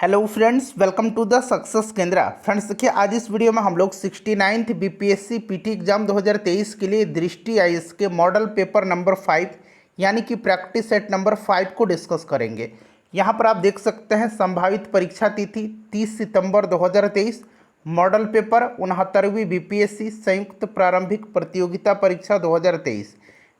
Hello friends, welcome to the success Kendra. Friends देखिए, आज इस वीडियो में हम लोग 69th बीपीएससी पीटी एग्जाम 2023 के लिए दृष्टि आईएएस के मॉडल पेपर नंबर 5 यानी कि प्रैक्टिस सेट नंबर 5 को डिस्कस करेंगे। यहां पर आप देख सकते हैं संभावित परीक्षा तिथि 30 सितंबर 2023, मॉडल पेपर 69वीं बीपीएससी संयुक्त प्रारंभिक प्रतियोगिता परीक्षा 2023।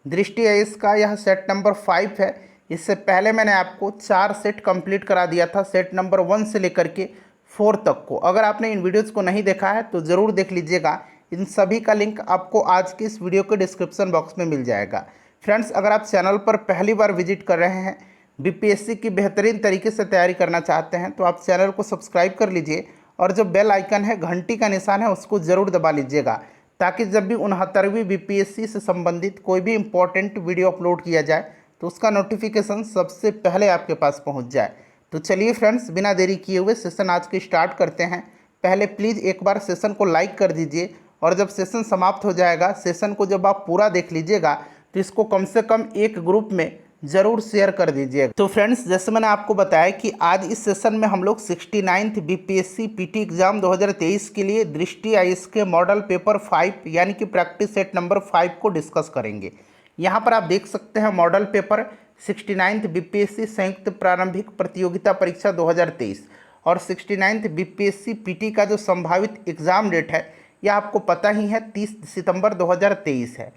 दृष्टि आईएएस का यह सेट नंबर 5 है। इससे पहले मैंने आपको 4 सेट कंप्लीट करा दिया था, सेट नंबर 1 से लेकर के 4 तक को। अगर आपने इन वीडियोस को नहीं देखा है तो ज़रूर देख लीजिएगा। इन सभी का लिंक आपको आज की इस वीडियो के डिस्क्रिप्शन बॉक्स में मिल जाएगा। फ्रेंड्स, अगर आप चैनल पर पहली बार विजिट कर रहे हैं, बीपीएससी की बेहतरीन तरीके से तैयारी करना चाहते हैं, तो आप चैनल को सब्सक्राइब कर लीजिए और जो बेल आइकन है, घंटी का निशान है, उसको ज़रूर दबा लीजिएगा, ताकि जब भी 69वीं बीपीएससी से संबंधित कोई भी इंपॉर्टेंट वीडियो अपलोड किया जाए तो उसका नोटिफिकेशन सबसे पहले आपके पास पहुंच जाए। तो चलिए फ्रेंड्स, बिना देरी किए हुए सेशन आज के स्टार्ट करते हैं। पहले प्लीज़ एक बार सेशन को लाइक कर दीजिए और जब सेशन समाप्त हो जाएगा, सेशन को जब आप पूरा देख लीजिएगा तो इसको कम से कम एक ग्रुप में ज़रूर शेयर कर दीजिएगा। तो फ्रेंड्स, जैसे मैंने आपको बताया कि आज इस सेशन में हम लोग 69th बीपीएससी पीटी एग्जाम 2023 के लिए दृष्टि आईएएस के मॉडल पेपर 5 यानी कि प्रैक्टिस सेट नंबर 5 को डिस्कस करेंगे। यहाँ पर आप देख सकते हैं मॉडल पेपर 69th बीपीएससी संयुक्त प्रारंभिक प्रतियोगिता परीक्षा 2023 और 69th बीपीएससी पीटी का जो संभावित एग्ज़ाम डेट है यह आपको पता ही है, 30 सितंबर 2023 है।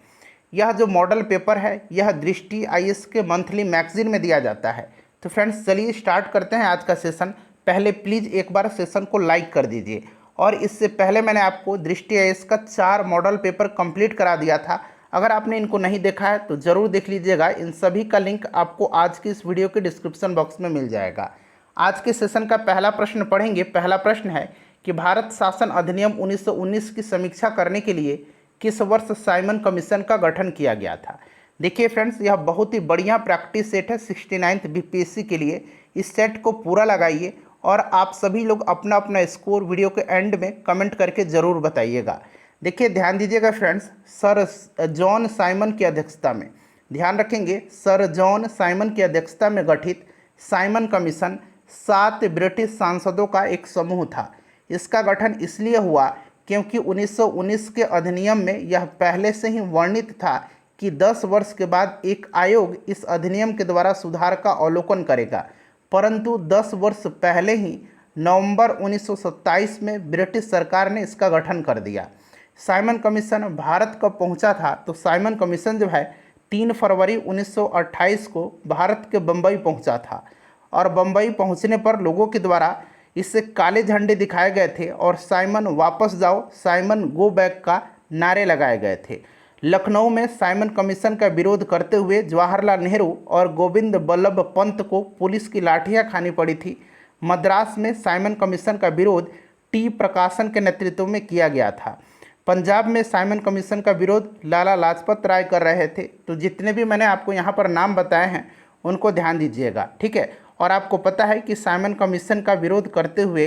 यह जो मॉडल पेपर है यह दृष्टि आईएएस के मंथली मैगजीन में दिया जाता है। तो फ्रेंड्स, चलिए स्टार्ट करते हैं आज का सेशन। पहले प्लीज़ एक बार सेशन को लाइक कर दीजिए। और इससे पहले मैंने आपको दृष्टि आईएएस का 4 मॉडल पेपर कंप्लीट करा दिया था। अगर आपने इनको नहीं देखा है तो ज़रूर देख लीजिएगा। इन सभी का लिंक आपको आज की इस वीडियो के डिस्क्रिप्शन बॉक्स में मिल जाएगा। आज के सेशन का पहला प्रश्न पढ़ेंगे। पहला प्रश्न है कि भारत शासन अधिनियम 1919 की समीक्षा करने के लिए किस वर्ष साइमन कमीशन का गठन किया गया था। देखिए फ्रेंड्स, यह बहुत ही बढ़िया प्रैक्टिस सेट है 69th बीपीएससी के लिए। इस सेट को पूरा लगाइए और आप सभी लोग अपना अपना स्कोर वीडियो के एंड में कमेंट करके ज़रूर बताइएगा। देखिए, ध्यान दीजिएगा फ्रेंड्स, सर जॉन साइमन की अध्यक्षता में, ध्यान रखेंगे, सर जॉन साइमन की अध्यक्षता में गठित साइमन कमीशन 7 ब्रिटिश सांसदों का एक समूह था। इसका गठन इसलिए हुआ क्योंकि 1919 के अधिनियम में यह पहले से ही वर्णित था कि 10 वर्ष के बाद एक आयोग इस अधिनियम के द्वारा सुधार का अवलोकन करेगा, परंतु 10 वर्ष पहले ही नवंबर 1927 में ब्रिटिश सरकार ने इसका गठन कर दिया। साइमन कमीशन भारत कब पहुंचा था, तो साइमन कमीशन जो है 3 फरवरी 1928 को भारत के बम्बई पहुंचा था और बम्बई पहुंचने पर लोगों के द्वारा इससे काले झंडे दिखाए गए थे और साइमन वापस जाओ, साइमन गो बैक का नारे लगाए गए थे। लखनऊ में साइमन कमीशन का विरोध करते हुए जवाहरलाल नेहरू और गोविंद बल्लभ पंत को पुलिस की लाठियां खानी पड़ी थी। मद्रास में साइमन कमीशन का विरोध टी प्रकाशन के नेतृत्व में किया गया था। पंजाब में साइमन कमीशन का विरोध लाला लाजपत राय कर रहे थे। तो जितने भी मैंने आपको यहाँ पर नाम बताए हैं उनको ध्यान दीजिएगा, ठीक है। और आपको पता है कि साइमन कमीशन का विरोध करते हुए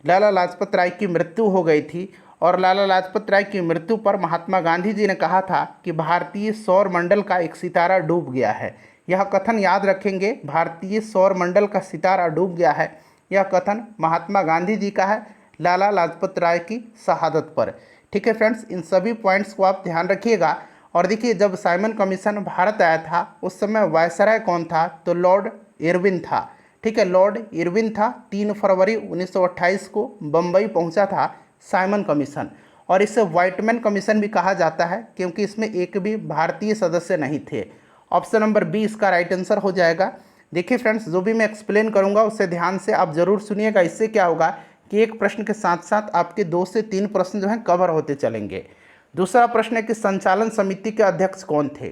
लाला लाजपत राय की मृत्यु हो गई थी और लाला लाजपत राय की मृत्यु पर महात्मा गांधी जी ने कहा था कि भारतीय सौर मंडल का एक सितारा डूब गया है। यह कथन याद रखेंगे, भारतीय सौर मंडल का सितारा डूब गया है। यह कथन महात्मा गांधी जी का है लाला लाजपत राय की शहादत पर। ठीक है फ्रेंड्स, इन सभी पॉइंट्स को आप ध्यान रखिएगा। और देखिए, जब साइमन कमीशन भारत आया था उस समय वायसराय कौन था, तो लॉर्ड इरविन था। ठीक है, लॉर्ड इरविन था। 3 फरवरी 1928 को बम्बई पहुंचा था साइमन कमीशन और इसे व्हाइटमैन कमीशन भी कहा जाता है क्योंकि इसमें एक भी भारतीय सदस्य नहीं थे। ऑप्शन नंबर बी इसका राइट आंसर हो जाएगा। देखिए फ्रेंड्स, जो भी मैं एक्सप्लेन करूँगा उसे ध्यान से आप ज़रूर सुनिएगा। इससे क्या होगा कि एक प्रश्न के साथ साथ आपके 2 से 3 प्रश्न जो हैं कवर होते चलेंगे। दूसरा प्रश्न है कि संचालन समिति के अध्यक्ष कौन थे।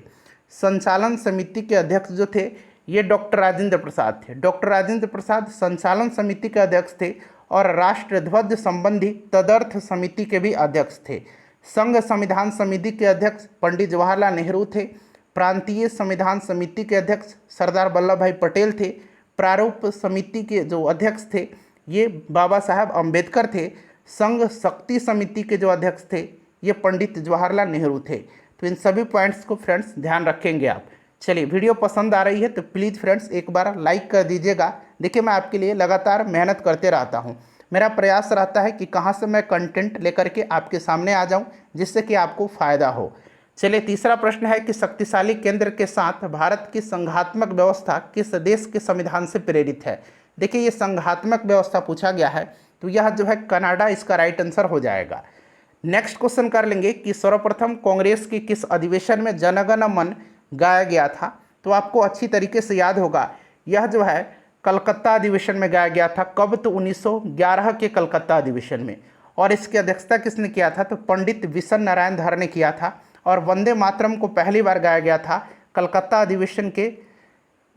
संचालन समिति के अध्यक्ष जो थे ये डॉक्टर राजेंद्र प्रसाद थे। डॉक्टर राजेंद्र प्रसाद संचालन समिति के अध्यक्ष थे और राष्ट्र ध्वज संबंधी तदर्थ समिति के भी अध्यक्ष थे। संघ संविधान समिति के अध्यक्ष पंडित जवाहरलाल नेहरू थे। प्रांतीय संविधान समिति के अध्यक्ष सरदार वल्लभ भाई पटेल थे। प्रारूप समिति के जो अध्यक्ष थे ये बाबा साहब अम्बेडकर थे। संघ शक्ति समिति के जो अध्यक्ष थे ये पंडित जवाहरलाल नेहरू थे। तो इन सभी पॉइंट्स को फ्रेंड्स ध्यान रखेंगे आप। चलिए, वीडियो पसंद आ रही है तो प्लीज़ फ्रेंड्स एक बार लाइक कर दीजिएगा देखिए मैं आपके लिए लगातार मेहनत करते रहता हूँ। मेरा प्रयास रहता है कि कहाँ से मैं कंटेंट लेकर के आपके सामने आ जाऊँ जिससे कि आपको फ़ायदा हो। चलिए तीसरा प्रश्न है कि शक्तिशाली केंद्र के साथ भारत की संघात्मक व्यवस्था किस देश के संविधान से प्रेरित है। देखिए ये संघात्मक व्यवस्था पूछा गया है, तो यह जो है कनाडा इसका राइट आंसर हो जाएगा। नेक्स्ट क्वेश्चन कर लेंगे कि सर्वप्रथम कांग्रेस के किस अधिवेशन में जनगण मन गाया गया था। तो आपको अच्छी तरीके से याद होगा, यह जो है कलकत्ता अधिवेशन में गाया गया था। कब? तो 1911 के कलकत्ता अधिवेशन में। और इसकी अध्यक्षता किसने किया था? तो पंडित विशन नारायण धर ने किया था। और वंदे मातरम को पहली बार गाया गया था कलकत्ता अधिवेशन के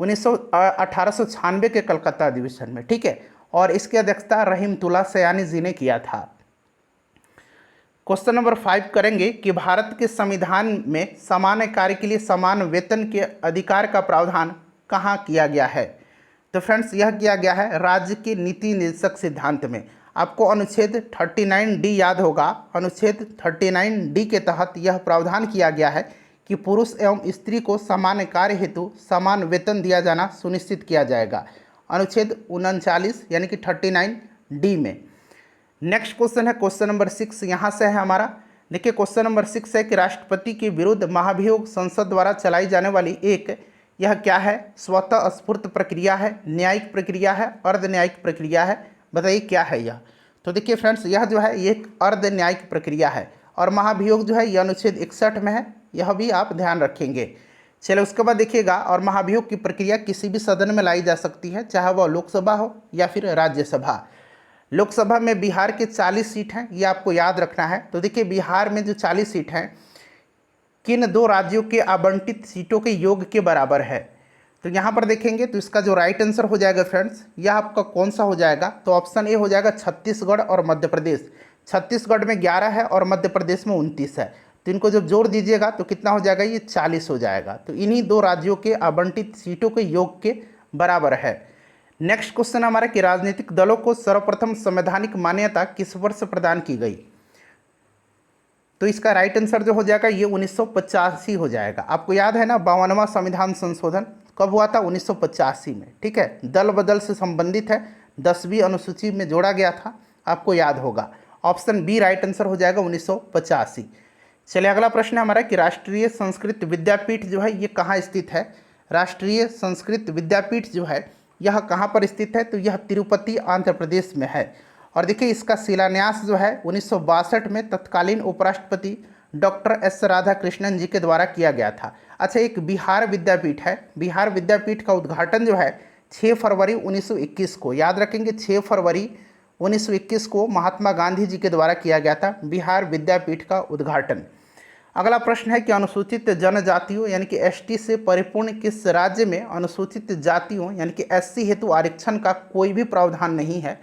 1896 के कलकत्ता अधिवेशन में, ठीक है। और इसकी अध्यक्षता रहीमतुल्लाह सयानी जी ने किया था। क्वेश्चन नंबर 5 करेंगे कि भारत के संविधान में समान कार्य के लिए समान वेतन के अधिकार का प्रावधान कहाँ किया गया है। तो फ्रेंड्स यह किया गया है राज्य के नीति निर्देशक सिद्धांत में। आपको अनुच्छेद 39D याद होगा। अनुच्छेद 39D के तहत यह प्रावधान किया गया है कि पुरुष एवं स्त्री को समान कार्य हेतु समान वेतन दिया जाना सुनिश्चित किया जाएगा। अनुच्छेद 39 यानी कि 39D में। नेक्स्ट क्वेश्चन है क्वेश्चन नंबर 6, यहाँ से है हमारा। देखिए क्वेश्चन नंबर 6 है कि राष्ट्रपति के विरुद्ध महाभियोग संसद द्वारा चलाई जाने वाली एक, यह क्या है? स्वतः स्फूर्त प्रक्रिया है, न्यायिक प्रक्रिया है, अर्ध न्यायिक प्रक्रिया है? बताइए क्या है यह। तो देखिए फ्रेंड्स यह जो है एक अर्ध न्यायिक प्रक्रिया है। और महाभियोग जो है यह अनुच्छेद 61 में है, यह भी आप ध्यान रखेंगे। चलिए उसके बाद देखिएगा, और महाभियोग की प्रक्रिया किसी भी सदन में लाई जा सकती है, चाहे वह लोकसभा हो या फिर राज्यसभा। लोकसभा में बिहार के 40 सीट हैं, ये आपको याद रखना है। तो देखिए बिहार में जो 40 सीट हैं किन दो राज्यों के आवंटित सीटों के योग के बराबर है। तो यहाँ पर देखेंगे तो इसका जो राइट आंसर हो जाएगा फ्रेंड्स, यह आपका कौन सा हो जाएगा? तो ऑप्शन ए हो जाएगा छत्तीसगढ़ और मध्य प्रदेश। छत्तीसगढ़ में 11 है और मध्य प्रदेश में 29 है। तो इनको जब जोड़ दीजिएगा तो कितना हो जाएगा? ये 40 हो जाएगा। तो इन्हीं दो राज्यों के आवंटित सीटों के योग के बराबर है। नेक्स्ट क्वेश्चन हमारा कि राजनीतिक दलों को सर्वप्रथम संवैधानिक मान्यता किस वर्ष प्रदान की गई। तो इसका राइट आंसर जो हो जाएगा ये 1985 हो जाएगा। आपको याद है ना 52वां संविधान संशोधन कब हुआ था? 1985 में, ठीक है। दल बदल से संबंधित है, 10वीं अनुसूची में जोड़ा गया था, आपको याद होगा। ऑप्शन बी राइट आंसर हो जाएगा 1985। चलिए अगला प्रश्न है हमारा कि राष्ट्रीय संस्कृत विद्यापीठ जो है ये कहाँ स्थित है। राष्ट्रीय संस्कृत विद्यापीठ जो है यह कहाँ पर स्थित है? तो यह तिरुपति आंध्र प्रदेश में है। और देखिए इसका शिलान्यास जो है 1962 में तत्कालीन उपराष्ट्रपति डॉक्टर एस राधाकृष्णन जी के द्वारा किया गया था। अच्छा एक बिहार विद्यापीठ है, बिहार विद्यापीठ का उद्घाटन जो है 6 फरवरी 1921 को, याद रखेंगे 6 फरवरी 1921 को महात्मा गांधी जी के द्वारा किया गया था बिहार विद्यापीठ का उद्घाटन। अगला प्रश्न है कि अनुसूचित जनजातियों यानी कि एसटी से परिपूर्ण किस राज्य में अनुसूचित जातियों यानी कि एससी हेतु आरक्षण का कोई भी प्रावधान नहीं है।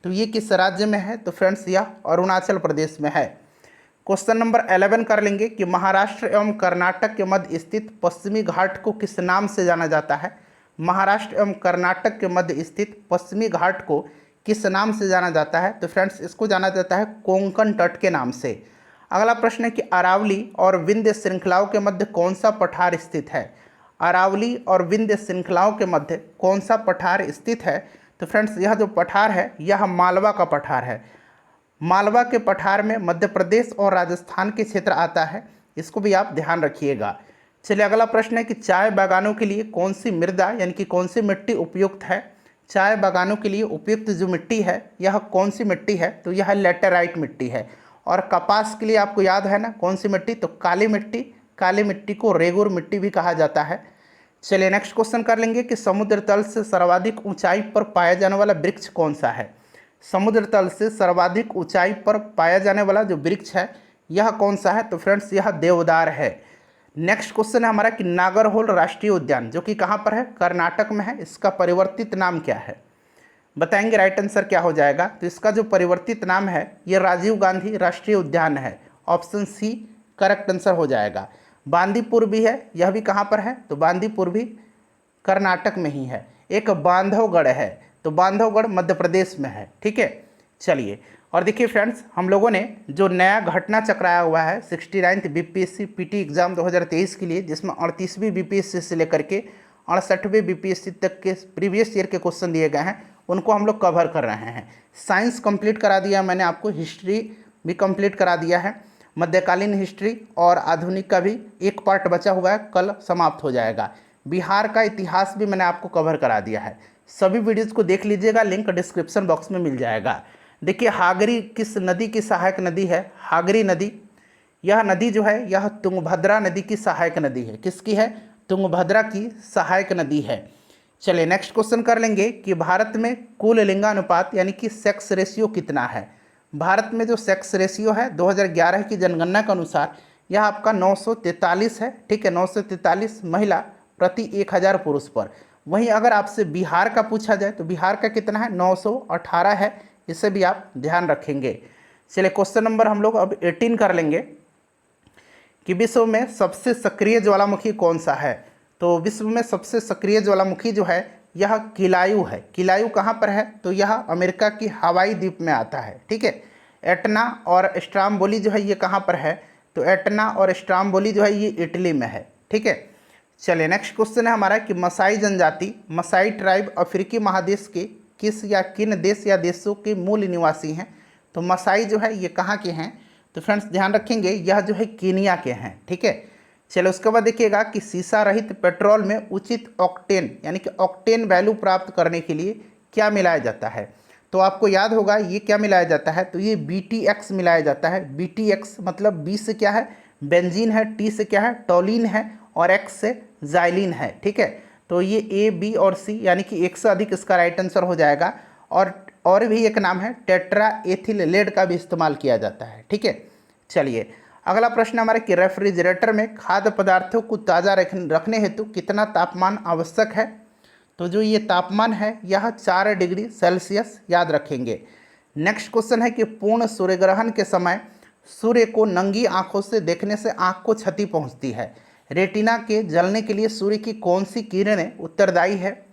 तो ये किस राज्य में है? तो फ्रेंड्स यह अरुणाचल प्रदेश में है। क्वेश्चन नंबर 11 कर लेंगे कि महाराष्ट्र एवं कर्नाटक के मध्य स्थित पश्चिमी घाट को किस नाम से जाना जाता है। महाराष्ट्र एवं कर्नाटक के मध्य स्थित पश्चिमी घाट को किस नाम से जाना जाता है? तो फ्रेंड्स इसको जाना जाता है कोंकण तट के नाम से। अगला प्रश्न है कि अरावली और विंध्य श्रृंखलाओं के मध्य कौन सा पठार स्थित है। अरावली और विंध्य श्रृंखलाओं के मध्य कौन सा पठार स्थित है? तो फ्रेंड्स यह जो पठार है यह मालवा का पठार है। मालवा के पठार में मध्य प्रदेश और राजस्थान के क्षेत्र आता है, इसको भी आप ध्यान रखिएगा। चलिए अगला प्रश्न है कि चाय बागानों के लिए कौन सी मृदा यानी कि कौन सी मिट्टी उपयुक्त है। चाय बागानों के लिए उपयुक्त जो मिट्टी है यह कौन सी मिट्टी है? तो यह लैटेराइट मिट्टी है। और कपास के लिए आपको याद है ना कौन सी मिट्टी? तो काली मिट्टी। काली मिट्टी को रेगुर मिट्टी भी कहा जाता है। चलिए नेक्स्ट क्वेश्चन कर लेंगे कि समुद्र तल से सर्वाधिक ऊंचाई पर पाया जाने वाला वृक्ष कौन सा है। समुद्र तल से सर्वाधिक ऊंचाई पर पाया जाने वाला जो वृक्ष है यह कौन सा है? तो फ्रेंड्स यह देवदार है। नेक्स्ट क्वेश्चन है हमारा कि नागरहोल राष्ट्रीय उद्यान जो कि कहाँ पर है? कर्नाटक में है, इसका परिवर्तित नाम क्या है? बताएंगे राइट आंसर क्या हो जाएगा। तो इसका जो परिवर्तित नाम है ये राजीव गांधी राष्ट्रीय उद्यान है। ऑप्शन सी करेक्ट आंसर हो जाएगा। बांदीपुर भी है, यह भी कहाँ पर है? तो बांदीपुर भी कर्नाटक में ही है। एक बांधवगढ़ है, तो बांधवगढ़ मध्य प्रदेश में है, ठीक है। चलिए और देखिए फ्रेंड्स हम लोगों ने जो नया घटना चक्राया हुआ है 69th बीपीएससी पीटी एग्ज़ाम 2023 के लिए, जिसमें 38वीं बीपीएससी से लेकर के 68वें बीपीएससी तक के प्रीवियस ईयर के क्वेश्चन दिए गए हैं, उनको हम लोग कवर कर रहे हैं। साइंस कंप्लीट करा दिया मैंने आपको, हिस्ट्री भी कंप्लीट करा दिया है, मध्यकालीन हिस्ट्री और आधुनिक का भी एक पार्ट बचा हुआ है, कल समाप्त हो जाएगा। बिहार का इतिहास भी मैंने आपको कवर करा दिया है। सभी वीडियोज़ को देख लीजिएगा, लिंक डिस्क्रिप्शन बॉक्स में मिल जाएगा। देखिए हागरी किस नदी की सहायक नदी है? हागरी नदी, यह नदी जो है यह तुंगभद्रा नदी की सहायक नदी है। किसकी है? तुंगभद्रा की सहायक नदी है। चलिए नेक्स्ट क्वेश्चन कर लेंगे कि भारत में कुल लिंगानुपात यानी कि सेक्स रेशियो कितना है? भारत में जो सेक्स रेशियो है 2011 की जनगणना के अनुसार यह आपका 943 है। ठीक है, 943 महिला प्रति 1000 पुरुष पर। वहीं अगर आपसे बिहार का पूछा जाए तो बिहार का कितना है? 918 है। इसे भी आप ध्यान रखेंगे। चलिए क्वेश्चन नंबर हम लोग अब 18 कर लेंगे कि विश्व में सबसे सक्रिय ज्वालामुखी कौन सा है? तो विश्व में सबसे सक्रिय ज्वालामुखी जो है यह किलायू है। किलायू कहाँ पर है? तो यह अमेरिका की हवाई द्वीप में आता है। ठीक है, एटना और स्ट्राम्बोली जो है ये कहाँ पर है? तो एटना और स्ट्राम्बोली जो है ये इटली में है। ठीक है, चलिए नेक्स्ट क्वेश्चन है हमारा कि मसाई जनजाति, मसाई ट्राइब अफ्रीकी महादेश के किस या किन देश या देशों के मूल निवासी हैं? तो मसाई जो है ये कहाँ के हैं? तो फ्रेंड्स ध्यान रखेंगे यह जो है कीनिया के हैं। ठीक है, चलो उसके बाद देखिएगा कि सीसा रहित पेट्रोल में उचित ऑक्टेन यानी कि ऑक्टेन वैल्यू प्राप्त करने के लिए क्या मिलाया जाता है? तो आपको याद होगा ये क्या मिलाया जाता है? तो ये BTX मिलाया जाता है। BTX मतलब B से क्या है? बेंजीन है, T से क्या है? टोलिन है और X से जाइलिन है। ठीक है, तो ये A, B और C यानी कि एक से अधिक इसका राइट आंसर हो जाएगा। और भी एक नाम है टेट्रा एथिल लेड का भी इस्तेमाल किया जाता है। ठीक है, चलिए अगला प्रश्न हमारे कि रेफ्रिजरेटर में खाद्य पदार्थों को ताज़ा रखने हेतु कितना तापमान आवश्यक है? तो जो ये तापमान है यह 4 डिग्री सेल्सियस, याद रखेंगे। नेक्स्ट क्वेश्चन है कि पूर्ण सूर्यग्रहण के समय सूर्य को नंगी आंखों से देखने से आंख को क्षति पहुंचती है। रेटिना के जलने के लिए सूर्य की कौन सी किरणें उत्तरदायी है?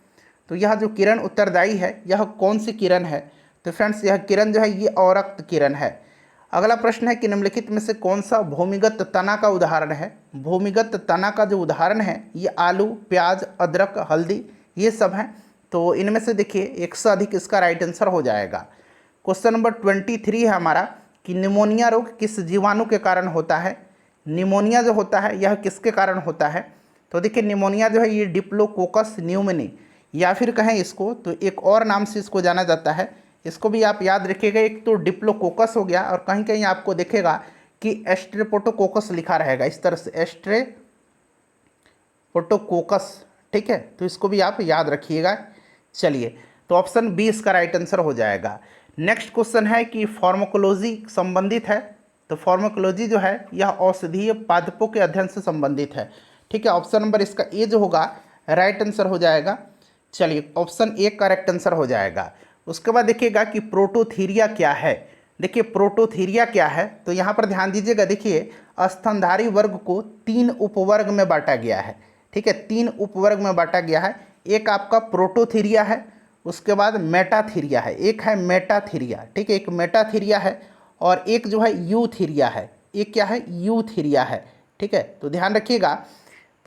तो यह जो किरण उत्तरदायी है यह कौन सी किरण है? तो फ्रेंड्स यह किरण जो है ये औरक्त किरण है। अगला प्रश्न है कि निम्नलिखित में से कौन सा भूमिगत तना का उदाहरण है? भूमिगत तना का जो उदाहरण है ये आलू, प्याज, अदरक, हल्दी ये सब हैं। तो इनमें से देखिए एक से अधिक इसका राइट आंसर हो जाएगा। क्वेश्चन नंबर 23 है हमारा कि निमोनिया रोग किस जीवाणु के कारण होता है? निमोनिया जो होता है यह किसके कारण होता है? तो देखिए निमोनिया जो है ये डिप्लोकोकस न्यूमोनी या फिर कहें इसको तो एक और नाम से इसको जाना जाता है। इसको भी आप याद रखिएगा, एक तो डिप्लोकोकस हो गया और कहीं कहीं आपको दिखेगा कि एस्ट्रेप्टोकोकस लिखा रहेगा इस तरह से, एस्ट्रेप्टोकोकस। ठीक है, तो इसको भी आप याद रखिएगा। चलिए तो ऑप्शन बी इसका राइट आंसर हो जाएगा। नेक्स्ट क्वेश्चन है कि फार्माकोलॉजी संबंधित है। तो फार्माकोलॉजी जो है यह औषधीय पादपों के अध्ययन से संबंधित है। ठीक है, ऑप्शन नंबर इसका ए जो होगा राइट आंसर हो जाएगा। चलिए ऑप्शन ए करेक्ट आंसर हो जाएगा। उसके बाद देखिएगा कि प्रोटोथीरिया क्या है। देखिए प्रोटोथीरिया क्या है तो यहाँ पर ध्यान दीजिएगा। देखिए स्तनधारी वर्ग को 3 उपवर्ग में बांटा गया है। ठीक है, 3 उपवर्ग में बांटा गया है। एक आपका प्रोटोथीरिया है, उसके बाद मेटाथीरिया है, एक है मेटाथीरिया। ठीक है, एक मेटाथीरिया है और एक जो है यूथीरिया है। एक क्या है? यूथीरिया है। ठीक है, तो ध्यान रखिएगा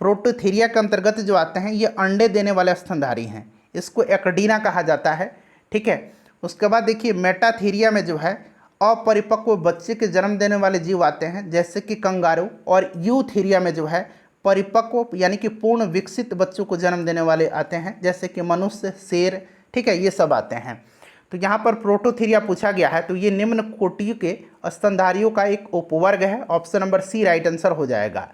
प्रोटोथीरिया के अंतर्गत जो आते हैं ये अंडे देने वाले स्तनधारी हैं, इसको एक्डीना कहा जाता है। ठीक है, उसके बाद देखिए मेटाथीरिया में जो है अपरिपक्व बच्चे के जन्म देने वाले जीव आते हैं जैसे कि कंगारू, और यूथीरिया में जो है परिपक्व यानी कि पूर्ण विकसित बच्चों को जन्म देने वाले आते हैं जैसे कि मनुष्य, शेर। ठीक है, ये सब आते हैं। तो यहाँ पर प्रोटोथीरिया पूछा गया है तो ये निम्न कोटि के स्तनधारियों का एक उपवर्ग है। Option number C right answer हो जाएगा।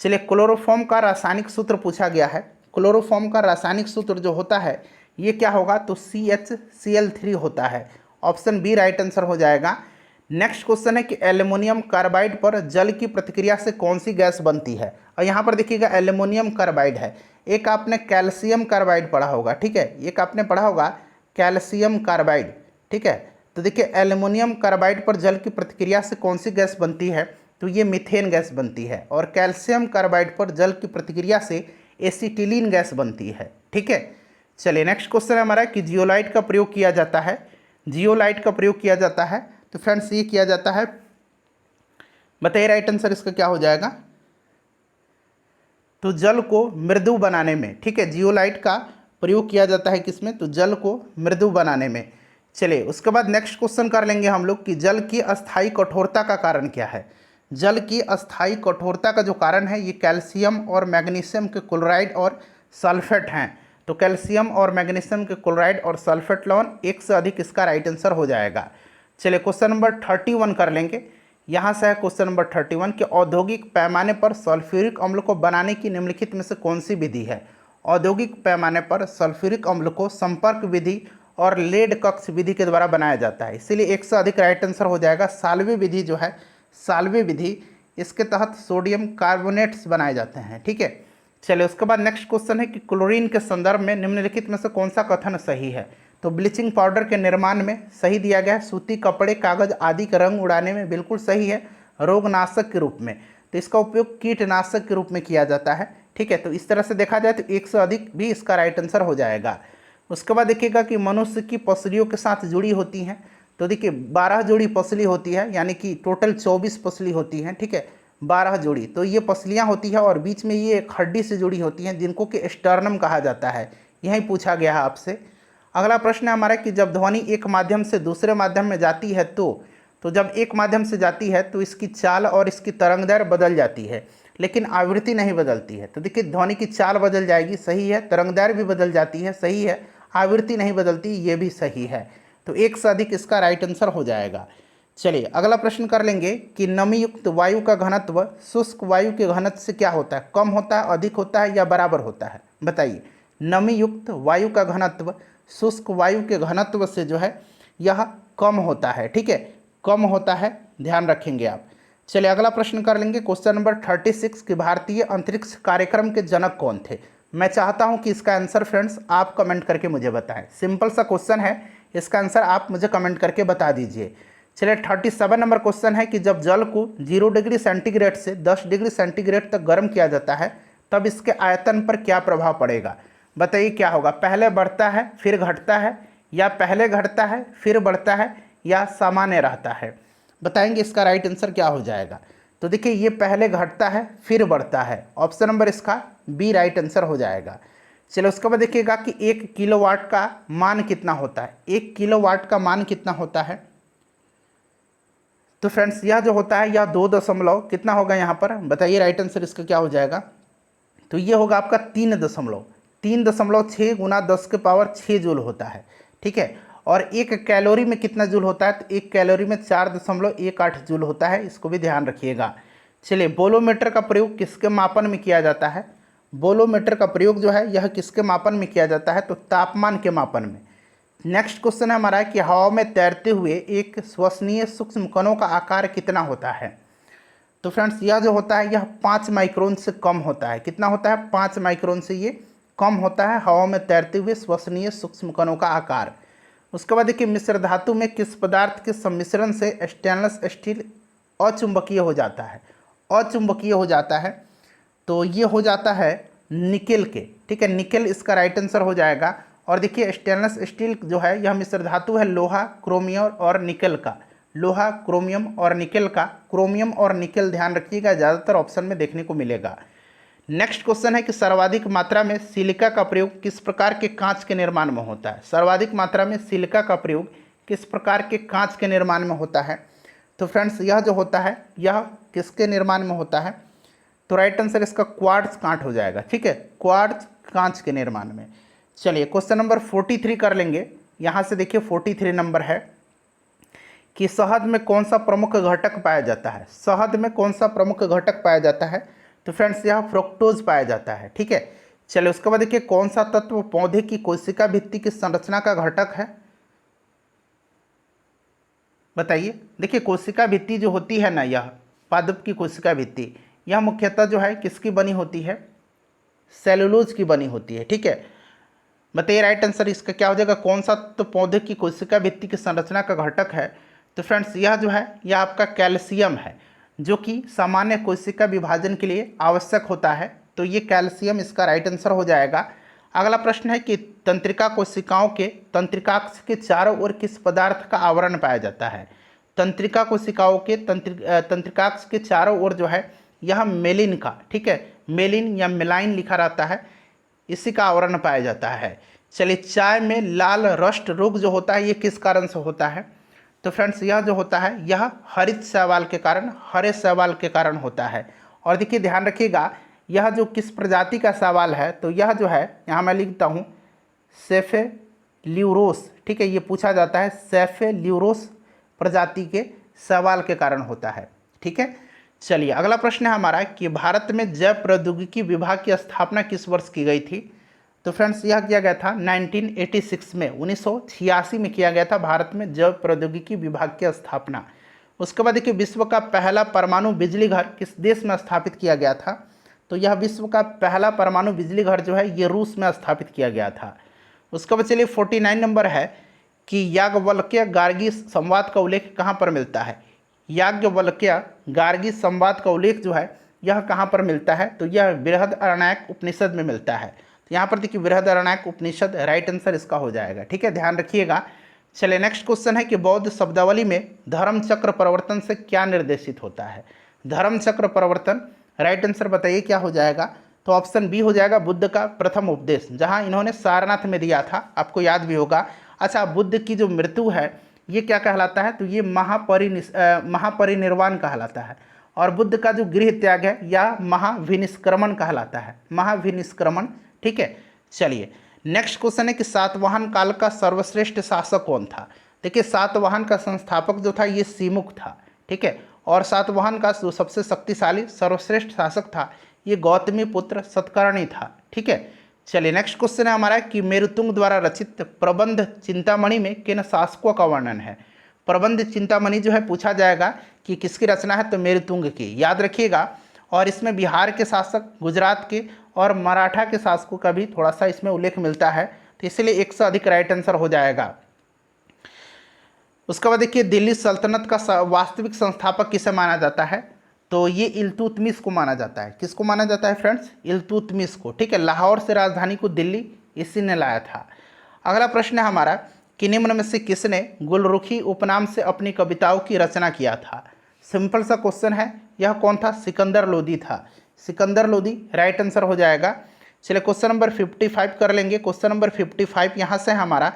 चलिए क्लोरोफॉर्म का रासायनिक सूत्र पूछा गया है। क्लोरोफॉर्म का रासायनिक सूत्र जो होता है ये क्या होगा? तो CHCl3 होता है। ऑप्शन बी राइट आंसर हो जाएगा। नेक्स्ट क्वेश्चन है कि एल्युमिनियम कार्बाइड पर जल की प्रतिक्रिया से कौन सी गैस बनती है? और यहाँ पर देखिएगा एल्युमिनियम कार्बाइड है, एक आपने कैल्शियम कार्बाइड पढ़ा होगा। ठीक है, एक आपने पढ़ा होगा कैल्शियम कार्बाइड। ठीक है, तो देखिए एल्युमिनियम कार्बाइड पर जल की प्रतिक्रिया से कौन सी गैस बनती है? तो ये मीथेन गैस बनती है। और कैल्शियम कार्बाइड पर जल की प्रतिक्रिया से एसिटिलीन गैस बनती है। ठीक है, चलिए नेक्स्ट क्वेश्चन है हमारा कि जियोलाइट का प्रयोग किया जाता है। जियोलाइट का प्रयोग किया जाता है तो फ्रेंड्स ये किया जाता है, बताइए राइट आंसर इसका क्या हो जाएगा? तो जल को मृदु बनाने में, ठीक है, जियोलाइट का प्रयोग किया जाता है किसमें, तो जल को मृदु बनाने में। चलिए उसके बाद नेक्स्ट क्वेश्चन कर लेंगे हम लोग कि जल की अस्थायी कठोरता का कारण क्या है। जल की अस्थायी कठोरता का जो कारण है ये कैल्शियम और मैग्नीशियम के क्लोराइड और सल्फेट हैं। तो कैल्शियम और मैग्नीशियम के क्लोराइड और सल्फेट लवण, एक से अधिक इसका राइट आंसर हो जाएगा। चलिए क्वेश्चन नंबर 31 कर लेंगे। यहाँ से है क्वेश्चन नंबर 31 कि औद्योगिक पैमाने पर सल्फ्यूरिक अम्ल को बनाने की निम्नलिखित में से कौन सी विधि है। औद्योगिक पैमाने पर सल्फ्यूरिक अम्ल को संपर्क विधि और लेड कक्ष विधि के द्वारा बनाया जाता है, इसीलिए एक से अधिक राइट आंसर हो जाएगा। साल्वे विधि जो है, साल्वे विधि, इसके तहत सोडियम कार्बोनेट्स बनाए जाते हैं, ठीक है। चलिए उसके बाद नेक्स्ट क्वेश्चन है कि क्लोरीन के संदर्भ में निम्नलिखित में से कौन सा कथन सही है। तो ब्लीचिंग पाउडर के निर्माण में सही दिया गया है, सूती कपड़े कागज आदि का रंग उड़ाने में बिल्कुल सही है, रोगनाशक के रूप में, तो इसका उपयोग कीटनाशक के रूप में किया जाता है, ठीक है। तो इस तरह से देखा जाए तो एक से अधिक भी इसका राइट आंसर हो जाएगा। उसके बाद देखिएगा कि मनुष्य की पसलियों के साथ जुड़ी होती हैं, तो देखिए 12 जोड़ी पसली होती है, यानी कि टोटल 24 पसली होती हैं, ठीक है, 12 जोड़ी। तो ये पसलियाँ होती है और बीच में ये एक हड्डी से जुड़ी होती हैं जिनको कि स्टर्नम कहा जाता है। यही पूछा गया है आपसे। अगला प्रश्न है हमारा कि जब ध्वनि एक माध्यम से दूसरे माध्यम में जाती है तो जब एक माध्यम से जाती है तो इसकी चाल और इसकी तरंगदैर्घ्य बदल जाती है, लेकिन आवृत्ति नहीं बदलती है। तो देखिए ध्वनि की चाल बदल जाएगी, सही है, तरंगदैर्घ्य भी बदल जाती है, सही है, आवृत्ति नहीं बदलती, ये भी सही है। तो एक से अधिक इसका राइट आंसर हो जाएगा। चलिए अगला प्रश्न कर लेंगे कि नमीयुक्त वायु का घनत्व शुष्क वायु के घनत्व से क्या होता है, कम होता है, अधिक होता है या बराबर होता है, बताइए। नमीयुक्त वायु का घनत्व शुष्क वायु के घनत्व से जो है यह कम होता है, ठीक है, कम होता है, ध्यान रखेंगे आप। चलिए अगला प्रश्न कर लेंगे क्वेश्चन नंबर 36 कि भारतीय अंतरिक्ष कार्यक्रम के जनक कौन थे। मैं चाहता हूं कि इसका आंसर फ्रेंड्स आप कमेंट करके मुझे बताएं। सिंपल सा क्वेश्चन है, इसका आंसर आप मुझे कमेंट करके बता दीजिए। चलिए 37 नंबर क्वेश्चन है कि जब जल को 0 डिग्री सेंटीग्रेड से 10 डिग्री सेंटीग्रेड तक गर्म किया जाता है तब इसके आयतन पर क्या प्रभाव पड़ेगा। बताइए क्या होगा, पहले बढ़ता है फिर घटता है, या पहले घटता है फिर बढ़ता है, या सामान्य रहता है। बताएंगे इसका राइट आंसर क्या हो जाएगा। तो देखिए ये पहले घटता है फिर बढ़ता है, ऑप्शन नंबर इसका बी राइट आंसर हो जाएगा। चलो उसके बाद देखिएगा कि 1 किलोवाट का मान कितना होता है। 1 किलोवाट का मान कितना होता है, तो फ्रेंड्स यह जो होता है यह 2 दशमलव कितना होगा यहाँ पर, बताइए राइट आंसर इसका क्या हो जाएगा। तो ये होगा आपका 3.6 गुना 10 के पावर 6 जूल होता है, ठीक है। और 1 कैलोरी में कितना जूल होता है, तो 1 कैलोरी में 4.18 जूल होता है, इसको भी ध्यान रखिएगा। चलिए बोलोमीटर का प्रयोग किसके मापन में किया जाता है। बोलोमीटर का प्रयोग जो है यह किसके मापन में किया जाता है, तो तापमान के मापन में। नेक्स्ट क्वेश्चन है हमारा कि हवा में तैरते हुए एक श्वसनीय सूक्ष्म कणों का आकार कितना होता है। तो फ्रेंड्स यह जो होता है यह 5 माइक्रोन से कम होता है। कितना होता है, 5 माइक्रोन से ये कम होता है हवा में तैरते हुए श्वसनीय सूक्ष्म कणों का आकार। उसके बाद देखिए मिश्र धातु में किस पदार्थ के सम्मिश्रण से स्टेनलेस स्टील अचुंबकीय हो जाता है। अचुंबकीय हो जाता है, तो ये हो जाता है निकेल के, ठीक है, निकेल इसका राइट आंसर हो जाएगा। और देखिए स्टेनलेस स्टील जो है यह मिश्र धातु है लोहा, क्रोमियम और निकेल का। लोहा, क्रोमियम और निकेल का। क्रोमियम और निकेल ध्यान रखिएगा, ज़्यादातर ऑप्शन में देखने को मिलेगा। नेक्स्ट क्वेश्चन है कि सर्वाधिक मात्रा में सिलिका का प्रयोग किस प्रकार के कांच के निर्माण में होता है। सर्वाधिक मात्रा में सिलिका का प्रयोग किस प्रकार के कांच के निर्माण में होता है। तो फ्रेंड्स यह जो होता है यह किसके निर्माण में होता है, तो राइट आंसर इसका क्वार्ट्ज कांच हो जाएगा, ठीक है, क्वार्ट्ज कांच के निर्माण में। चलिए क्वेश्चन नंबर 43 कर लेंगे। यहाँ से देखिए 43 नंबर है कि शहद में कौन सा प्रमुख घटक पाया जाता है। शहद में कौन सा प्रमुख घटक पाया जाता है, तो फ्रेंड्स यह फ्रुक्टोज पाया जाता है, ठीक है। चलिए उसके बाद देखिए कौन सा तत्व पौधे की कोशिका भित्ति की संरचना का घटक है, बताइए। देखिए कोशिका भित्ति जो होती है ना, यह पादप की कोशिका भित्ति, यह मुख्यतः जो है किसकी बनी होती है, सेलुलोज की बनी होती है, ठीक है। बताइए राइट आंसर इसका क्या हो जाएगा, कौन सा तो पौधे की कोशिका भित्ति की संरचना का घटक है। तो फ्रेंड्स यह जो है यह आपका कैल्शियम है, जो कि सामान्य कोशिका विभाजन के लिए आवश्यक होता है। तो ये कैल्शियम इसका राइट आंसर हो जाएगा। अगला प्रश्न है कि तंत्रिका कोशिकाओं के तंत्रिकाक्ष के चारों ओर किस पदार्थ का आवरण पाया जाता है। तंत्रिका कोशिकाओं के तंत्रिकाक्ष के चारों ओर जो है यह मेलिन का, ठीक है, मेलिन या मिलाइन लिखा रहता है, इसी का आवरण पाया जाता है। चलिए, चाय में लाल रस्ट रोग जो होता है ये किस कारण से होता है? तो फ्रेंड्स यह जो होता है यह हरित शैवाल के कारण, हरे शैवाल के कारण होता है। और देखिए ध्यान रखिएगा, यह जो किस प्रजाति का शैवाल है, तो यह जो है यहाँ मैं लिखता हूँ सेफेल्यूरोस, ठीक है, ये पूछा जाता है सेफेल्यूरोस प्रजाति के शैवाल के कारण होता है। ठीक है, चलिए अगला प्रश्न है हमारा कि भारत में जैव प्रौद्योगिकी विभाग की स्थापना किस वर्ष की गई थी? तो फ्रेंड्स यह किया गया था 1986 में, 1986 में किया गया था भारत में जैव प्रौद्योगिकी विभाग की स्थापना। उसके बाद देखिए, विश्व का पहला परमाणु बिजली घर किस देश में स्थापित किया गया था? तो यह विश्व का पहला परमाणु बिजली घर जो है ये रूस में स्थापित किया गया था। उसके बाद चलिए 49 नंबर है कि याज्ञवल्क्य गार्गी संवाद का उल्लेख कहाँ पर मिलता है? याज्ञवल्क्य गार्गी संवाद का उल्लेख जो है यह कहाँ पर मिलता है? तो यह बृहदारण्यक उपनिषद में मिलता है। तो यहाँ पर देखिए बृहदारण्यक उपनिषद राइट आंसर इसका हो जाएगा। ठीक है, ध्यान रखिएगा। चलिए नेक्स्ट क्वेश्चन है कि बौद्ध शब्दावली में धर्म चक्र परिवर्तन से क्या निर्देशित होता है? धर्म चक्र परिवर्तन राइट आंसर बताइए क्या हो जाएगा? तो ऑप्शन बी हो जाएगा बुद्ध का प्रथम उपदेश, जहाँ इन्होंने सारनाथ में दिया था, आपको याद भी होगा। अच्छा, बुद्ध की जो मृत्यु है ये क्या कहलाता है? तो ये महापरिनिर्वाण कहलाता है। और बुद्ध का जो गृह त्याग है यह महाविनिष्क्रमण कहलाता है, महाविनिष्क्रमण। ठीक है, चलिए नेक्स्ट क्वेश्चन है कि सातवाहन काल का सर्वश्रेष्ठ शासक कौन था? देखिए, सातवाहन का संस्थापक जो था ये सीमुक था। ठीक है, और सातवाहन का जो सबसे शक्तिशाली सर्वश्रेष्ठ शासक था ये गौतमी पुत्र सतकर्णी था। ठीक है, चलिए नेक्स्ट क्वेश्चन है हमारा कि मेरुतुंग द्वारा रचित प्रबंध चिंतामणि में किन शासकों का वर्णन है? प्रबंध चिंतामणि जो है पूछा जाएगा कि किसकी रचना है? तो मेरुतुंग की, याद रखिएगा। और इसमें बिहार के शासक, गुजरात के और मराठा के शासकों का भी थोड़ा सा इसमें उल्लेख मिलता है, तो इसलिए 1 से अधिक राइट आंसर हो जाएगा। उसके बाद देखिए, दिल्ली सल्तनत का वास्तविक संस्थापक किसे माना जाता है? तो ये इल्तुतमिश को माना जाता है। किसको माना जाता है फ्रेंड्स? इल्तुतमिश को। ठीक है, लाहौर से राजधानी को दिल्ली इसी ने लाया था। अगला प्रश्न है हमारा कि निम्न में से किसने गुलरुखी उपनाम से अपनी कविताओं की रचना किया था? सिंपल सा क्वेश्चन है, यह कौन था? सिकंदर लोदी था। सिकंदर लोदी राइट आंसर हो जाएगा। चलिए क्वेश्चन नंबर 55 कर लेंगे। क्वेश्चन नंबर 55 यहाँ से हमारा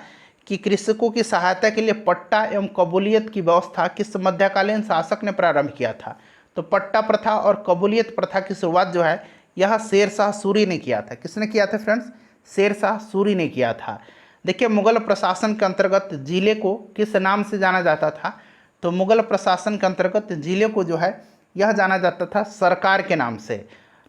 कि कृषकों की सहायता के लिए पट्टा एवं कबूलियत की व्यवस्था किस मध्यकालीन शासक ने प्रारंभ किया था? तो पट्टा प्रथा और कबूलियत प्रथा की शुरुआत जो है यह शेर शाह सूरी ने किया था। किसने किया था फ्रेंड्स? शेर शाह सूरी ने किया था। देखिए, मुगल प्रशासन के अंतर्गत जिले को किस नाम से जाना जाता था? तो मुगल प्रशासन के अंतर्गत जिले को जो है यह जाना जाता था सरकार के नाम से।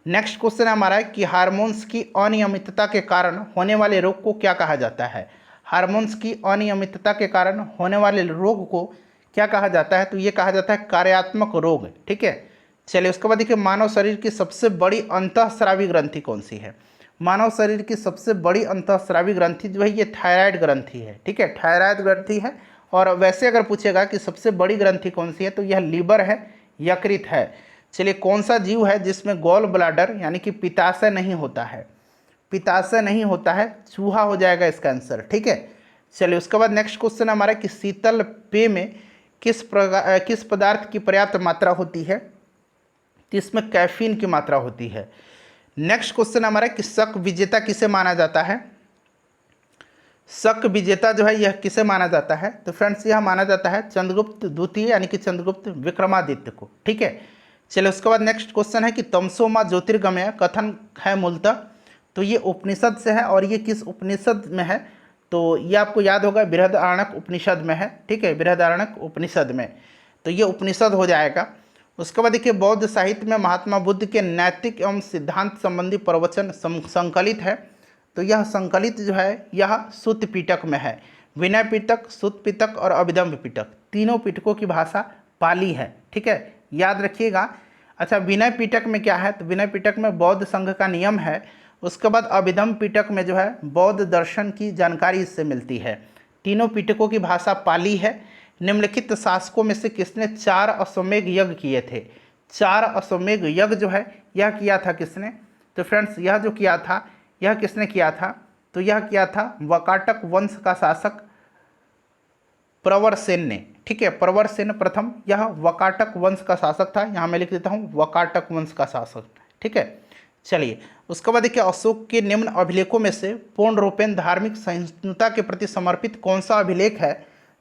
नेक्स्ट क्वेश्चन हमारा है कि हार्मोन्स की अनियमितता के कारण होने वाले रोग को क्या कहा जाता है? हार्मोन्स की अनियमितता के कारण होने वाले रोग को क्या कहा जाता है? तो ये कहा जाता है कार्यात्मक रोग। ठीक है, चलिए उसके बाद देखिए, मानव शरीर की सबसे बड़ी अंतःस्रावी ग्रंथि कौन सी है? मानव शरीर की सबसे बड़ी अंतःस्रावी ग्रंथि जो है ये थायराइड ग्रंथि है। ठीक है, थायराइड ग्रंथि है। और वैसे अगर पूछेगा कि सबसे बड़ी ग्रंथि कौन सी है, तो यह लीवर है, यकृत है। चलिए, कौन सा जीव है जिसमें गॉल ब्लाडर यानी कि पित्ताशय नहीं होता है? पित्ताशय नहीं होता है, चूहा हो जाएगा इसका आंसर। ठीक है, चलिए उसके बाद नेक्स्ट क्वेश्चन हमारा कि शीतल पेय में किस पदार्थ की पर्याप्त मात्रा होती है? तो इसमें कैफीन की मात्रा होती है। नेक्स्ट क्वेश्चन हमारा कि शक विजेता किसे माना जाता है? शक विजेता जो है यह किसे माना जाता है? तो फ्रेंड्स यह माना जाता है चंद्रगुप्त द्वितीय यानी कि चंद्रगुप्त विक्रमादित्य को। ठीक है, चलिए उसके बाद नेक्स्ट क्वेश्चन है कि तमसो मां ज्योतिर्गमय कथन है मूलतः, तो ये उपनिषद से है। और ये किस उपनिषद में है? तो ये आपको याद होगा बृहदारण्यक उपनिषद में है। ठीक है, बृहदारण्यक उपनिषद में, तो ये उपनिषद हो जाएगा। उसके बाद देखिए, बौद्ध साहित्य में महात्मा बुद्ध के नैतिक एवं सिद्धांत संबंधी प्रवचन संकलित है। तो यह संकलित जो है यह सुत्त पिटक में है। विनय पिटक, सुत्त पिटक और अभिधम्म पिटक, तीनों पिटकों की भाषा पाली है। ठीक है, याद रखिएगा। अच्छा, विनय पिटक में क्या है? तो विनय पिटक में बौद्ध संघ का नियम है। उसके बाद अभिधम्म पिटक में जो है बौद्ध दर्शन की जानकारी इससे मिलती है। तीनों पिटकों की भाषा पाली है। निम्नलिखित शासकों में से किसने 4 अश्वमेध यज्ञ किए थे? 4 अश्वमेध यज्ञ जो है यह किया था किसने? तो फ्रेंड्स यह जो किया था यह किसने किया था? तो यह किया था वकाटक वंश का शासक प्रवरसेन ने। ठीक है, प्रवरसेन प्रथम यह वकाटक वंश का शासक था। यहाँ मैं लिख देता हूँ वकाटक वंश का शासक। ठीक है, चलिए उसके बाद देखिए, अशोक के निम्न अभिलेखों में से पूर्ण रूपेण धार्मिक सहिष्णुता के प्रति समर्पित कौन सा अभिलेख है?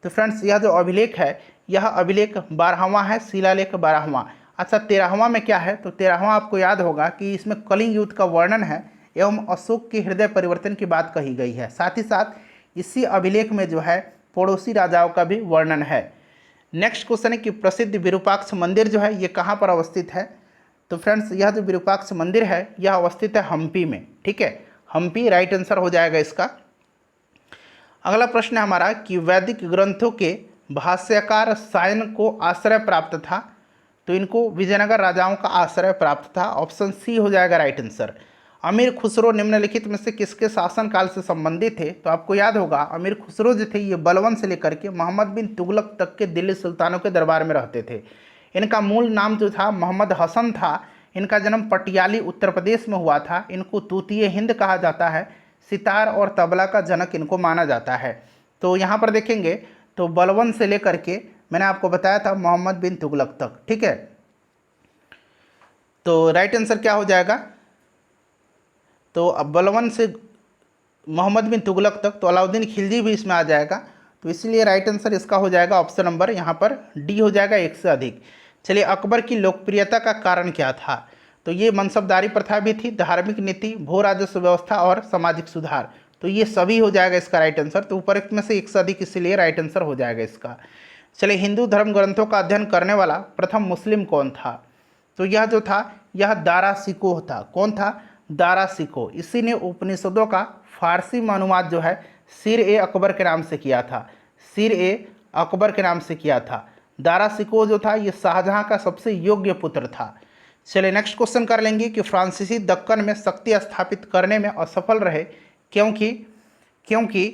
तो फ्रेंड्स यह जो अभिलेख है, यह अभिलेख 12वां है, शिलालेख 12वां। अच्छा 13वां में क्या है? तो 13वां आपको याद होगा कि इसमें कलिंग युद्ध का वर्णन है एवं अशोक के हृदय परिवर्तन की बात कही गई है। साथ ही साथ इसी अभिलेख में जो है पड़ोसी राजाओं का भी वर्णन है। नेक्स्ट क्वेश्चन है कि प्रसिद्ध विरूपाक्ष मंदिर जो है ये कहाँ पर अवस्थित है? तो फ्रेंड्स यह जो विरूपाक्ष मंदिर है यह अवस्थित है हम्पी में। ठीक है, हम्पी राइट आंसर हो जाएगा इसका। अगला प्रश्न है हमारा कि वैदिक ग्रंथों के भाष्यकार सायन को आश्रय प्राप्त था? तो इनको विजयनगर राजाओं का आश्रय प्राप्त था। ऑप्शन सी हो जाएगा राइट आंसर। अमीर खुसरो निम्नलिखित में से किसके शासनकाल से संबंधित थे? तो आपको याद होगा अमीर खुसरो जो थे ये बलवन से लेकर के मोहम्मद बिन तुगलक तक के दिल्ली सुल्तानों के दरबार में रहते थे। इनका मूल नाम जो था मोहम्मद हसन था। इनका जन्म पटियाली उत्तर प्रदेश में हुआ था। इनको तूतीय हिंद कहा जाता है। सितार और तबला का जनक इनको माना जाता है। तो यहाँ पर देखेंगे तो बलवन से लेकर के मैंने आपको बताया था मोहम्मद बिन तुगलक तक। ठीक है, तो राइट आंसर क्या हो जाएगा? तो अब बलवन से मोहम्मद बिन तुगलक तक, तो अलाउद्दीन खिलजी भी इसमें आ जाएगा। तो इसलिए राइट आंसर इसका हो जाएगा ऑप्शन नंबर यहाँ पर डी हो जाएगा, एक से अधिक। चलिए अकबर की लोकप्रियता का कारण क्या था? तो ये मनसबदारी प्रथा भी थी, धार्मिक नीति, भू राजस्व व्यवस्था और सामाजिक सुधार। तो ये सभी हो जाएगा इसका राइट आंसर। तो ऊपर में से एक से अधिक, इसलिए राइट आंसर हो जाएगा इसका। चलिए हिंदू धर्म ग्रंथों का अध्ययन करने वाला प्रथम मुस्लिम कौन था? तो यह जो था यह दारा शिकोह था। कौन था? दारा शिकोह। इसी ने उपनिषदों का फारसी में अनुवाद जो है सिर ए अकबर के नाम से किया था। सिर ए अकबर के नाम से किया था। दारा शिकोह जो था ये शाहजहां का सबसे योग्य पुत्र था। चलिए नेक्स्ट क्वेश्चन कर लेंगे कि फ्रांसीसी दक्कन में शक्ति स्थापित करने में असफल रहे क्योंकि